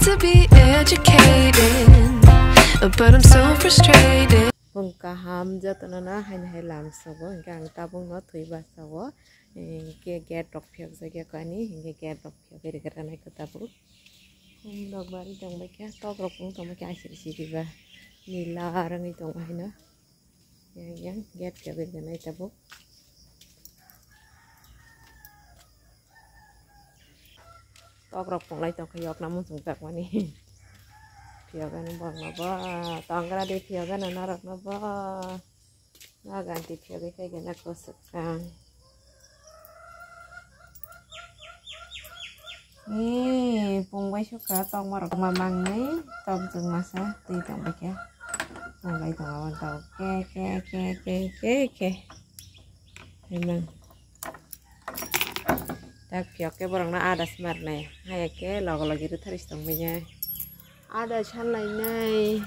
to be educated, but I'm so frustrated. Vâng cả ham giờ tụi nó hay làm sao vậy? Càng ta vâng nó thủy bát sao vậy? Cái gạt đọc phiếu rồi cái coi ní, cái gạt đọc phiếu cái này cái ta bút. Không đọc bài đi trong mấy cái to đọc cũng trong mấy cái xịt đi vào. Nila orang itu mah ini, yang gạt phiếu cái này ta bút. To đọc cũng lại trong cái giọt nằm xuống tạc mà ní. Phiếu cái nó bằng nó bơ, tòng cái đi phiếu cái nó rắc nó bơ. Nó ganti phiếu cái nó có sức càng. Nih, punggai suka tong marok mamang nih, tong jeng masa, tih tong baca, punggai tong awan tau, ke, memang, tak piok ke barang na ada smart nih, hay ke lagu itu terus tong punya, ada chan lain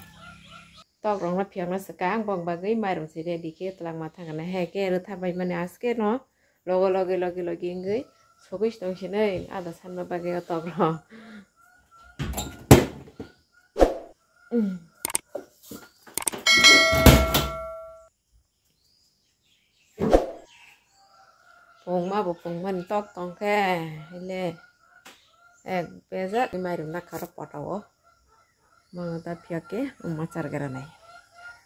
tong rong na piok na sekarang bang bagai marum sih dia dikit telang mata kan, hay ke itu tapi mana aske no, logo enggak. Fokus dong sini, ada sama bagai otak lo. Pung mentok tong ke, hele. Besar ini main nak karep potau. Mengata piake, macar geranai.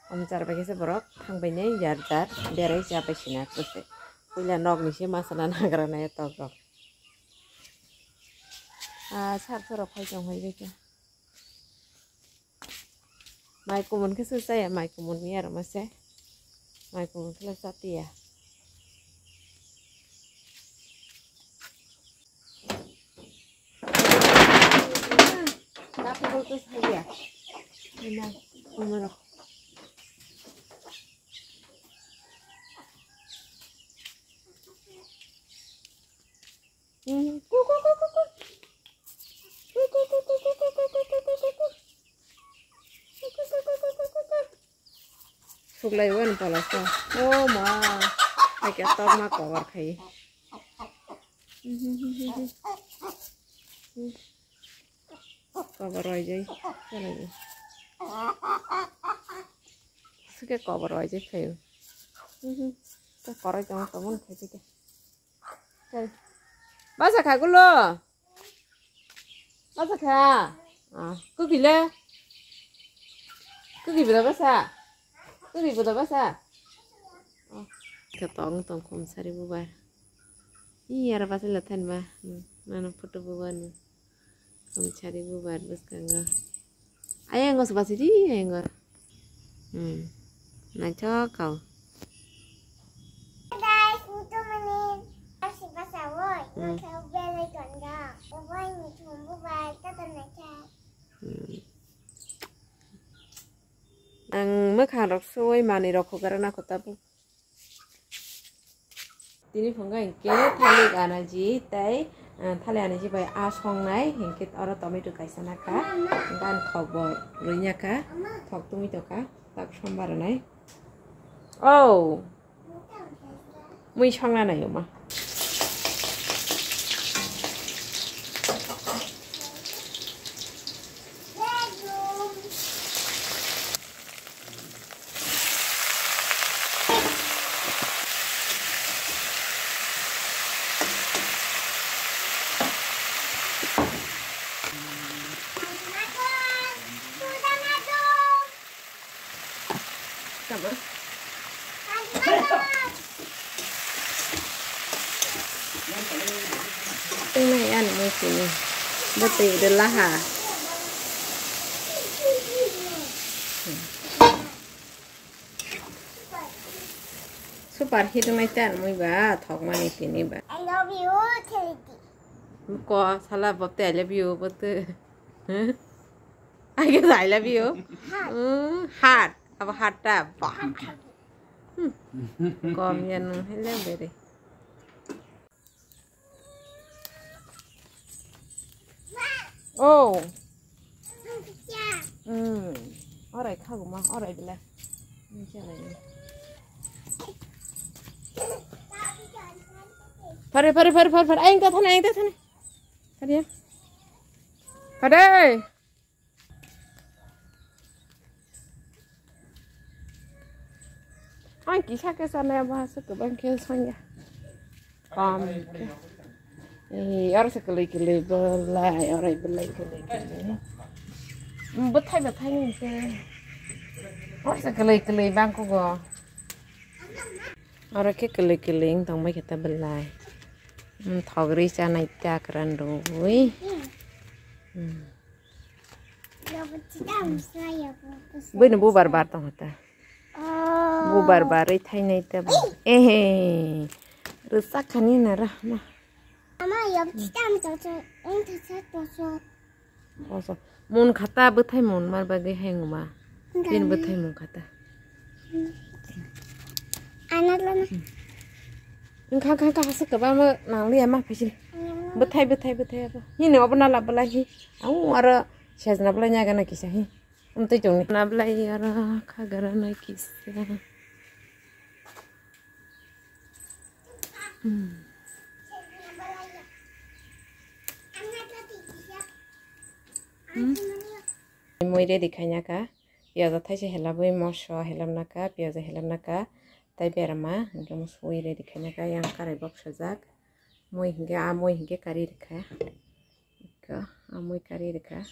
Macar bagi seberok, hang banyak jar, dari siapa sih nak terus. Punya nog nih sih masalah nak geranai tok. Sát rồi phải trồng hay vậy mai của mình cái sữa say mai của mình nghe rồi mà sẽ mai của mình là sát tiệt đáp cái cái say à nên là không được Sụp lấy quên bỏ là sao? Ô mà phải cái tôm mà có vật thấy. Có vật rồi gì? Cái này gì? Cái có vật rồi chứ phải. Cái có rồi trong tôm thấy chứ cái. Bác sao khá cô lô? Bác sao khá? Cứ gì lê? Cứ gì vừa đó bác sao? Cứ gì vừa đó bác sao? Cái tông không sari bubar. Iya, apa sih latihan bah? Mana foto bubar nih? Kamu cari bubar bos kangga. Ayah nggak sebat sih ayah nggak. Nah cokau. Ang makan rok soy mani rok karena aku tahu. Ini penggai ke thali anaji tai thali anaji bai asong nai hingkit orang tomato kaisana ka dan khobor ruinya ka thok tumi to ka tak sombar nai. Oh. Mui chong na nai ma. Cái này ăn mới chín bất tỷ được lá hả super hit này chán mới bà thọc mà này chín bà I love you Teddy có salah bắp tẻ love you bắp tư ai cái giải love you hard apa hard ta bang còn nhân hay lên về đi Oh. Alright, kau mah, alright bila. Ini siapa ini? Pare. Aing tak thane. Tadi ya. Pare. Ôi kì sắc cái sao này mà sắc cái bánh kia xanh nha. Còn ở đây cái lì bơ lại ở đây bơ lại cái lì bớt thay như thế. Ở đây cái lì bang cô gò. Ở đây cái lì tông mấy cái ta bơ lại. Thọ gửi cha này cha keren rồi. Bây giờ bố barbar tông hả ta? Bố barbar ấy thay này ta bố. Rusak kan ini nara mah. Mama ya kita ambil untuk satu. Oso. Mun kata betai mun mar bagai hengu ma. Pin betai mun kata. Anak lana. Kak asik ke bama nang liya mah pasti. Betai apa? Ini apa nala belahi? Aku ara sias nala belanya kan kisah ini. Untuk jong nala belahi ara kagara na kisah. Moi re dikhanya ka piaza thai se helaboi moso helamna ka piaza helamna ka tai berama hingga musoi re dikhanya ka yang karai box sajak moi hingga kari rekha ka moi kari rekha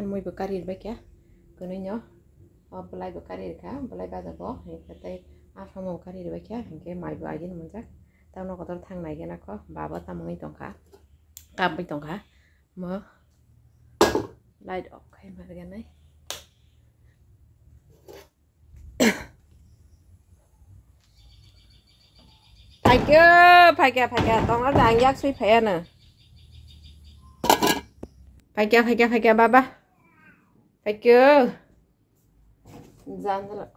Moi bekari baik ya, kenanya, belai bekari ka, belai baca ko, kita apa mau bekari baik ya, hingga mai baca ni macam, tahu nak kotor thang naik kan aku, bapa tamu ini tongka, kamu tongka, mau light off kayak mana kan ni? Pakai, tongka dah angkat sui payah na. Pakai baba. Pakai. Jangan lah.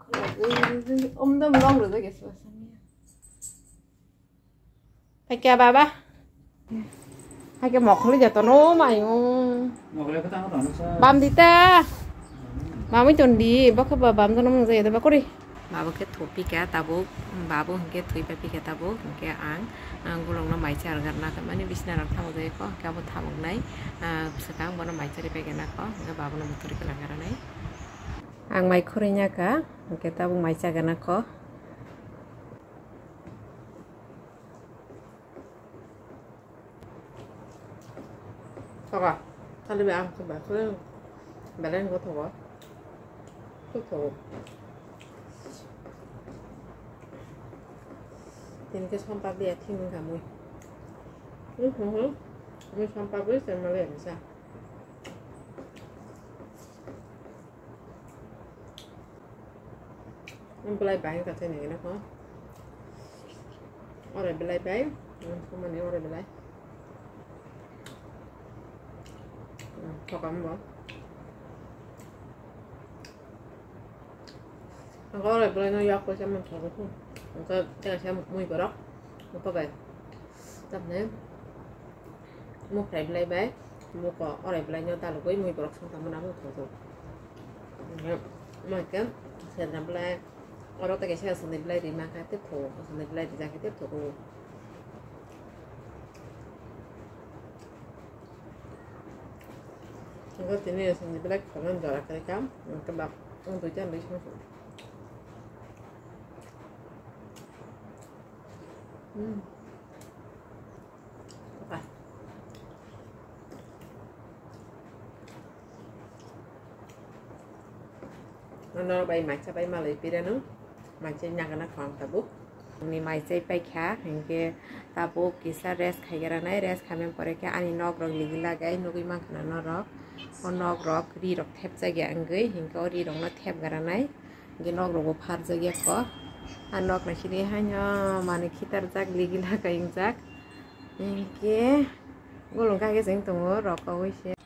Dah mulai rồi đấy cái Pakai baba. Pakai mọc lấy giờ tao nấu mày ngon. Bám đi ta. Bám mấy tuần đi, bác cứ bám tao nấu gì tao bác đi. Bà cái thủ pi cá ta bố, bà bố cái thui pi cá ta bố, cái ang gulung na mai cara karena kemana bisna nak tahu deh kok, kamu tahu nai, sekarang mana mai cari bagian aku, nggak bawa nama turi kelanggaran nai. Ang mai kurinya ka, kita bung mai cara aku. Apa? Tadi biar coba, kalau balen gua tahu, tahu. Tin cái xong bắp bia thì mình cả mùi mình xong bắp bia sẽ mà làm sao mình belai bán cả thế này nó có ở đây belai bán không mà nếu ở đây belai cho cảm bỏ có đây belai nó dọc của xem mình thổi không cái 제가 제가 mùi bờ róc một cái vậy tập nếu một cái belai bé một cái ở đây belai nhau ta là với mùi bờ róc xong ta mới nắm được thổi rồi mà cái sẽ làm belai ở đó ta cái sẽ làm belai thì mang cái tiếp thổi làm belai thì ra cái tiếp thổi có tiếng này làm belai còn làm giỏi là cái cám cái bạc không tôi chân lấy xong apa? Nó bay mặt sẽ bay mà lấy pira nữa, mặt sẽ nhang cái khoảng tabu. Ini mai sẽ bay khá, hình cái tabu kisa rest khai ra này rest khai mình phải cái anh nọc rồi lì là cái nó cái mang cái nó róc, con nọc róc đi róc thép ra cái anh gửi, hình cái đi róc nó thép ra này, nok rogo farjak yakko nok na sini hanya mani kitar jak ligila kaing jak ingke gulung kage sing tongo rok kawi se